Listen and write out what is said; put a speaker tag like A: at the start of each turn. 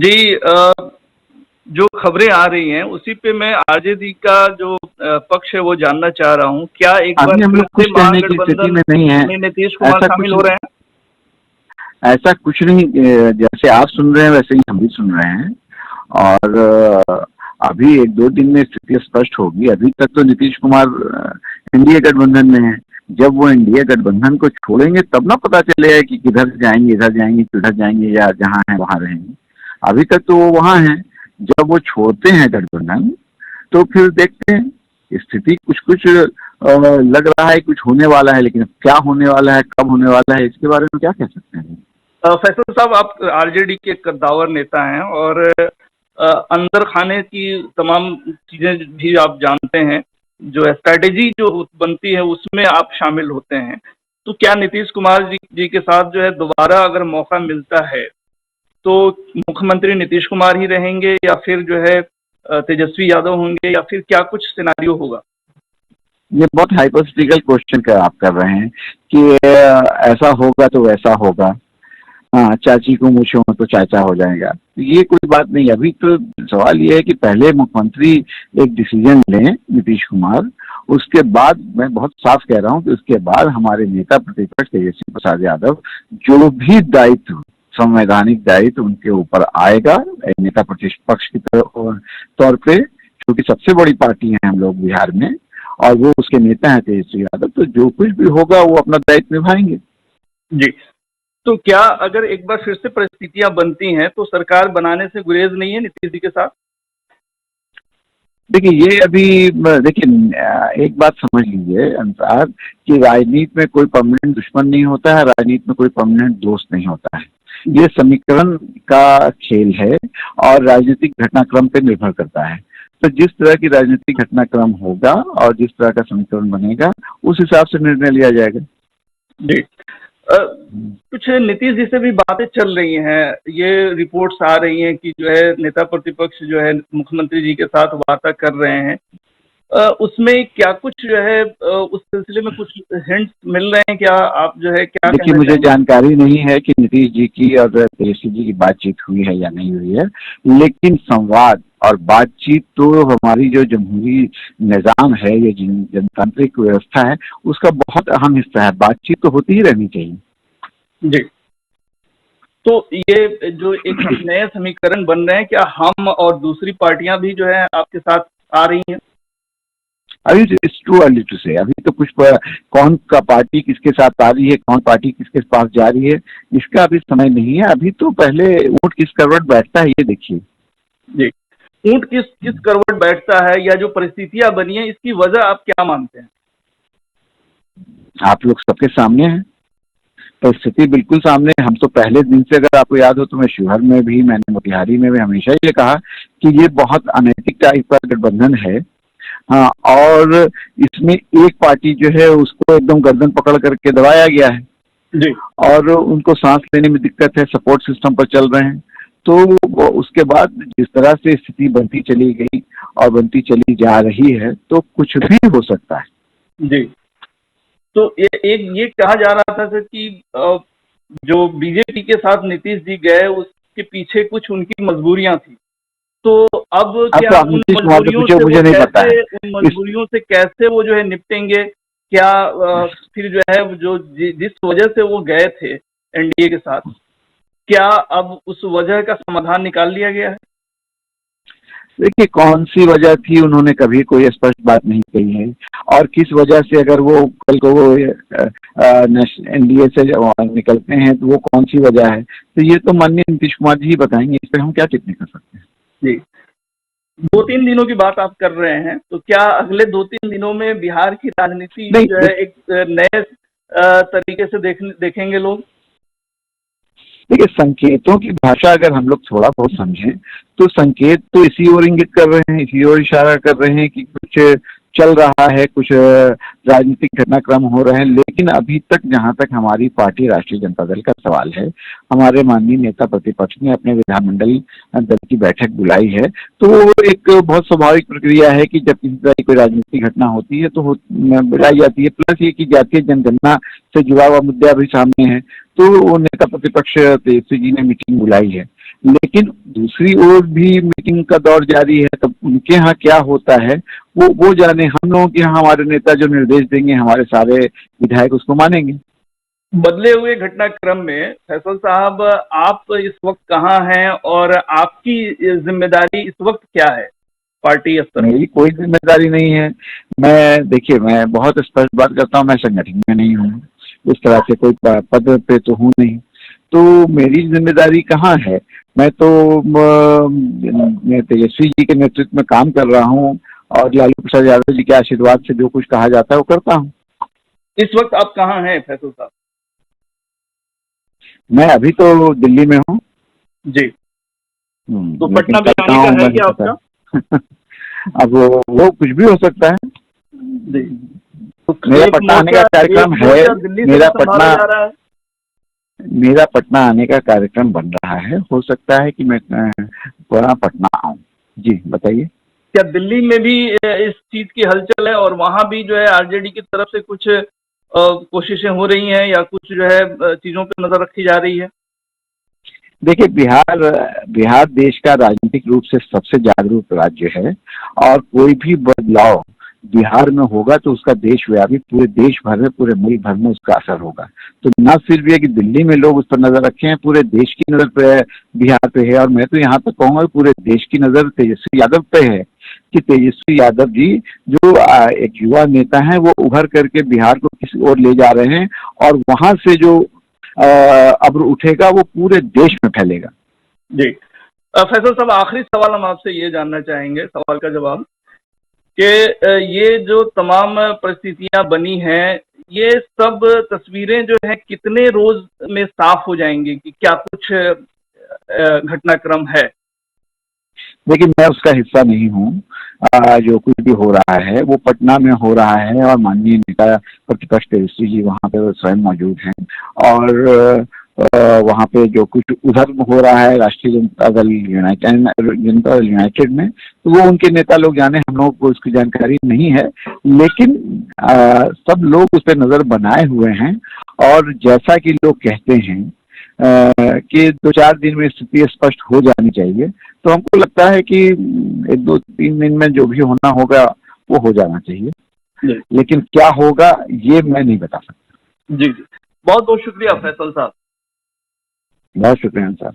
A: जी जो खबरें आ रही हैं उसी पे मैं आरजेडी का जो पक्ष है वो जानना चाह रहा हूँ। क्या एक बार
B: अभी हम
A: फिर
B: लोग
A: से
B: कुछ कहने की स्थिति
A: महागठबंधन
B: में नहीं है।
A: में नीतीश कुमार
B: ऐसा
A: शामिल
B: कुछ
A: हो रहे हैं?
B: ऐसा कुछ नहीं, जैसे आप सुन रहे हैं वैसे ही हम भी सुन रहे हैं। और अभी एक दो दिन में स्थिति स्पष्ट होगी। अभी तक तो नीतीश कुमार एनडीए गठबंधन में है। जब वो एनडीए गठबंधन को छोड़ेंगे तब ना पता चलेगा कि किधर जाएंगे, इधर जाएंगे, किधर जाएंगे, या जहाँ है वहां रहेंगे। अभी तक तो वो वहां है। जब वो छोड़ते हैं गठबंधन तो फिर देखते हैं। स्थिति कुछ कुछ लग रहा है कुछ होने वाला है, लेकिन क्या होने वाला है, कब होने वाला है, इसके बारे में क्या कह सकते हैं।
A: फैसल साहब, आप आरजेडी के कद्दावर नेता हैं और अंदर खाने की तमाम चीजें भी आप जानते हैं। जो स्ट्रैटेजी जो बनती है उसमें आप शामिल होते हैं। तो क्या नीतीश कुमार जी के साथ जो है दोबारा अगर मौका मिलता है तो मुख्यमंत्री नीतीश कुमार ही रहेंगे या फिर जो है तेजस्वी यादव होंगे या फिर क्या कुछ सिनारियो होगा?
B: ये बहुत हाइपोथेटिकल क्वेश्चन का आप कर रहे हैं कि ऐसा होगा तो वैसा होगा। हाँ, चाची को मूछे हो तो चाचा हो जाएगा। ये कोई बात नहीं। अभी तो सवाल ये है कि पहले मुख्यमंत्री एक डिसीजन लें नीतीश कुमार। उसके बाद मैं बहुत साफ कह रहा हूँ कि उसके बाद हमारे नेता प्रतिपक्ष तेजस्वी प्रसाद यादव जो भी दायित्व, संवैधानिक दायित्व उनके ऊपर आएगा नेता प्रतिपक्ष की तौर पे, क्योंकि सबसे बड़ी पार्टी है हम लोग बिहार में और वो उसके नेता हैं तेजस्वी यादव, तो जो कुछ भी होगा वो अपना दायित्व निभाएंगे।
A: जी, तो क्या अगर एक बार फिर से परिस्थितियां बनती हैं तो सरकार बनाने से गुरेज नहीं है नीतीश जी के साथ?
B: देखिए, ये अभी देखिए एक बात समझ लीजिए अनुसार कि राजनीति में कोई परमानेंट दुश्मन नहीं होता है, राजनीति में कोई परमानेंट दोस्त नहीं होता है। ये समीकरण का खेल है और राजनीतिक घटनाक्रम पे निर्भर करता है। तो जिस तरह की राजनीतिक घटनाक्रम होगा और जिस तरह का समीकरण बनेगा उस हिसाब से निर्णय लिया जाएगा।
A: जी, कुछ नीतीश जी से भी बातें चल रही हैं। ये रिपोर्ट्स आ रही हैं कि जो है नेता प्रतिपक्ष जो है मुख्यमंत्री जी के साथ वार्ता कर रहे हैं। उसमें क्या कुछ जो है उस सिलसिले में कुछ हिंट्स मिल रहे हैं क्या? आप जो है क्या
B: देखिए,
A: कहना
B: मुझे
A: चाहेंगे?
B: जानकारी नहीं है कि नीतीश जी की और तेजस्वी जी की बातचीत हुई है या नहीं हुई है, लेकिन संवाद और बातचीत तो हमारी जो जमहूरी निजाम है, ये जनतांत्रिक व्यवस्था है, उसका बहुत अहम हिस्सा है। बातचीत तो होती ही रहनी चाहिए।
A: जी, तो ये जो एक नए समीकरण बन रहे हैं, क्या हम और दूसरी पार्टियां भी जो है आपके साथ आ रही हैं?
B: अभी इट्स टू अर्ली टू से। अभी तो कुछ कौन का पार्टी किसके साथ आ रही है, कौन पार्टी किसके पास जा रही है, इसका अभी समय नहीं है। अभी तो पहले ऊंट किस करवट बैठता है ये देखिए।
A: जी, ऊंट किस करवट बैठता है या जो परिस्थितियां बनी है इसकी वजह आप क्या मानते हैं?
B: आप लोग सबके सामने है, परिस्थिति बिल्कुल सामने है। हम तो पहले दिन से, अगर आपको याद हो तो मैं शिवहर में भी, मैंने मोतिहारी में भी हमेशा ये कहा कि ये बहुत अनैतिक टाइप का गठबंधन है। हाँ, और इसमें एक पार्टी जो है उसको एकदम गर्दन पकड़ करके दबाया गया है
A: जी,
B: और उनको सांस लेने में दिक्कत है, सपोर्ट सिस्टम पर चल रहे हैं। तो उसके बाद जिस तरह से स्थिति बनती चली गई और बनती चली जा रही है तो कुछ भी हो सकता है।
A: जी, तो ये कहा जा रहा था सर कि जो बीजेपी के साथ नीतीश जी गए उसके पीछे कुछ उनकी मजबूरियां थी। तो अब क्या
B: तो
A: उन
B: नीतीश कुमार से
A: मजबूरियों
B: पूछे,
A: से वो
B: मुझे नहीं पता है।
A: उन मजबूरियों से कैसे वो जो है निपटेंगे? क्या फिर जो है जो जिस वजह से वो गए थे एनडीए के साथ, क्या अब उस वजह का समाधान निकाल लिया गया है?
B: देखिए, कौन सी वजह थी, उन्होंने कभी कोई स्पष्ट बात नहीं कही है। और किस वजह से अगर वो कल को वो एनडीए से निकलते हैं तो वो कौन सी वजह है, तो ये तो माननीय नीतीश कुमार जी ही बताएंगे। इस पर हम क्या टिप्पणी कर सकते हैं।
A: जी, 2-3 दिनों की बात आप कर रहे हैं, तो क्या अगले 2-3 दिनों में बिहार की राजनीति जो है एक नए तरीके से देखेंगे लोग?
B: देखिए, संकेतों की भाषा अगर हम लोग थोड़ा बहुत समझें तो संकेत तो इसी ओर इंगित कर रहे हैं, इसी ओर इशारा कर रहे हैं कि कुछ चल रहा है, कुछ राजनीतिक घटनाक्रम हो रहे हैं। लेकिन अभी तक जहां तक हमारी पार्टी राष्ट्रीय जनता दल का सवाल है, हमारे माननीय नेता प्रतिपक्ष ने अपने विधानमंडल दल की बैठक बुलाई है, तो वो एक बहुत स्वाभाविक प्रक्रिया है कि जब किसी तरह की कोई राजनीतिक घटना होती है तो बुलाई जाती है। प्लस ये कि जातीय जनगणना से जुड़ा हुआ मुद्दा भी सामने है, तो वो नेता प्रतिपक्ष तेजस्वी जी ने मीटिंग बुलाई है। लेकिन दूसरी ओर भी मीटिंग का दौर जारी है, तब उनके यहाँ क्या होता है वो जाने। हम लोगों के यहाँ हमारे नेता जो निर्देश देंगे, हमारे सारे विधायक उसको मानेंगे।
A: बदले हुए घटनाक्रम में फैसल साहब, आप इस वक्त कहाँ हैं और आपकी जिम्मेदारी इस वक्त क्या है पार्टी स्तर?
B: मेरी कोई जिम्मेदारी नहीं है। देखिए, मैं बहुत स्पष्ट बात करता हूँ, मैं संगठन में नहीं हूँ, उस तरह से कोई पद पे तो हूँ नहीं, तो मेरी जिम्मेदारी कहाँ है। मैं तो तेजस्वी जी के नेतृत्व में काम कर रहा हूँ और लालू प्रसाद यादव जी के आशीर्वाद से जो कुछ कहा जाता है वो करता हूँ।
A: इस वक्त आप कहाँ हैं फैसल साहब?
B: मैं अभी तो दिल्ली में हूँ
A: जी। तो पटना भी आने का है क्या आपका?
B: अब वो कुछ भी हो सकता है।
A: जी। तो
B: मेरा पटना आने का कार्यक्रम है। मेरा पटना आने का कार्यक्रम बन रहा है। हो सकता है कि मैं पटना आऊँ। जी बताइए।
A: क्या दिल्ली में भी इस चीज की हलचल है और वहां भी जो है आरजेडी की तरफ से कुछ कोशिशें हो रही हैं या कुछ जो है चीजों पर नजर रखी जा रही है?
B: देखिए, बिहार देश का राजनीतिक रूप से सबसे जागरूक राज्य है और कोई भी बदलाव बिहार में होगा तो उसका देशव्यापी पूरे देश भर में, पूरे मुल्क भर में उसका असर होगा। तो न सिर्फ ये कि दिल्ली में लोग उस पर नजर रखे हैं, पूरे देश की नजर पे बिहार पे है। और मैं तो यहाँ तक कहूंगा पूरे देश की नजर तेजस्वी यादव पे है कि तेजस्वी यादव जी जो एक युवा नेता हैं, वो उभर करके बिहार को किसी ओर ले जा रहे हैं और वहां से जो अब्र उठेगा वो पूरे देश में फैलेगा।
A: जी फैसल साहब, आखिरी सवाल हम आपसे ये जानना चाहेंगे, सवाल का जवाब, कि ये जो तमाम परिस्थितियां बनी हैं, ये सब तस्वीरें जो है कितने रोज में साफ हो जाएंगी कि क्या कुछ घटनाक्रम है?
B: देखिए, मैं उसका हिस्सा नहीं हूँ। जो कुछ भी हो रहा है वो पटना में हो रहा है और माननीय नेता प्रतिपक्ष तेजस्वी जी वहाँ पे स्वयं मौजूद हैं और वहाँ पे जो कुछ उधर हो रहा है राष्ट्रीय जनता दल यूनाइटेड में, तो वो उनके नेता लोग जाने, हम लोगों को उसकी जानकारी नहीं है। लेकिन सब लोग उस पर नजर बनाए हुए हैं और जैसा कि लोग कहते हैं कि 2-4 दिन में स्थिति स्पष्ट हो जानी चाहिए, तो हमको लगता है कि 1-2-3 दिन में जो भी होना होगा वो हो जाना चाहिए। लेकिन क्या होगा ये मैं नहीं बता सकता।
A: जी जी, बहुत बहुत शुक्रिया फैसल साहब।
B: बहुत शुक्रिया साहब।